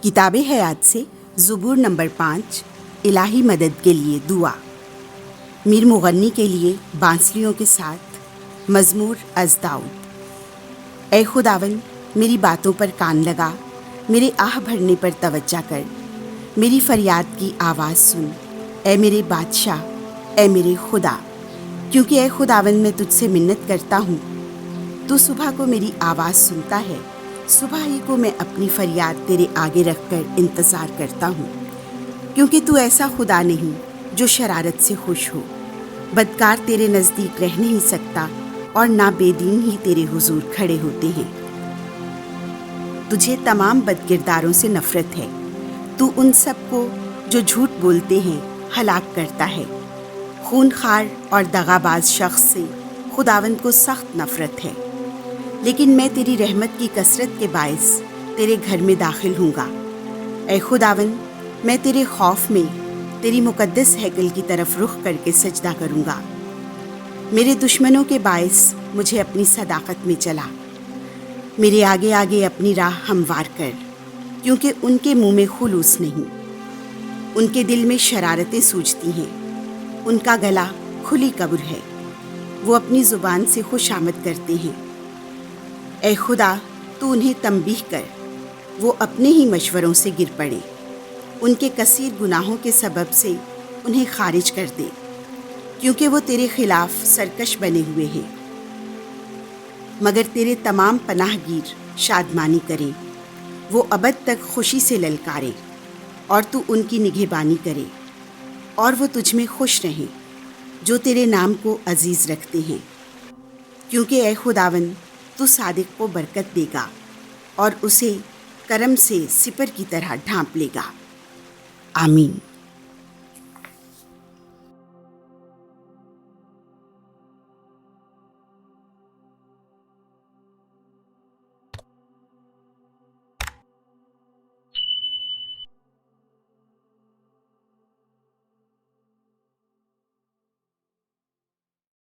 کتاب حیات سے زبور نمبر 5 الہی مدد کے لیے دعا۔ میر مغنی کے لیے بانسریوں کے ساتھ مزمور از داؤد۔ اے خداوند، میری باتوں پر کان لگا، میرے آہ بھرنے پر توجہ کر، میری فریاد کی آواز سن، اے میرے بادشاہ، اے میرے خدا۔ کیونکہ اے خداوند، میں تجھ سے منت کرتا ہوں، تو صبح کو میری آواز سنتا ہے۔ صبح ہی کو میں اپنی فریاد تیرے آگے رکھ کر انتظار کرتا ہوں، کیونکہ تو ایسا خدا نہیں جو شرارت سے خوش ہو۔ بدکار تیرے نزدیک رہ نہیں سکتا، اور نہ بے دین ہی تیرے حضور کھڑے ہوتے ہیں۔ تجھے تمام بدکرداروں سے نفرت ہے، تو ان سب کو جو جھوٹ بولتے ہیں ہلاک کرتا ہے۔ خون خوار اور دغاباز شخص سے خداوند کو سخت نفرت ہے، لیکن میں تیری رحمت کی کثرت کے باعث تیرے گھر میں داخل ہوں گا۔ اے خداوند، میں تیرے خوف میں تیری مقدس ہیکل کی طرف رخ کر کے سجدہ کروں گا۔ میرے دشمنوں کے باعث مجھے اپنی صداقت میں چلا، میرے آگے آگے اپنی راہ ہموار کر، کیونکہ ان کے منہ میں خلوص نہیں، ان کے دل میں شرارتیں سوچتی ہیں، ان کا گلا کھلی قبر ہے، وہ اپنی زبان سے خوش آمد کرتے ہیں۔ اے خدا، تو انہیں تنبیہ کر، وہ اپنے ہی مشوروں سے گر پڑے، ان کے کثیر گناہوں کے سبب سے انہیں خارج کر دے، کیونکہ وہ تیرے خلاف سرکش بنے ہوئے ہیں۔ مگر تیرے تمام پناہ گیر شادمانی کریں، وہ ابد تک خوشی سے للکاریں، اور تو ان کی نگہبانی کرے، اور وہ تجھ میں خوش رہیں جو تیرے نام کو عزیز رکھتے ہیں۔ کیونکہ اے خداوند، تو صادق کو برکت دے گا، اور اسے کرم سے سپر کی طرح ڈھانپ لے گا۔ آمین۔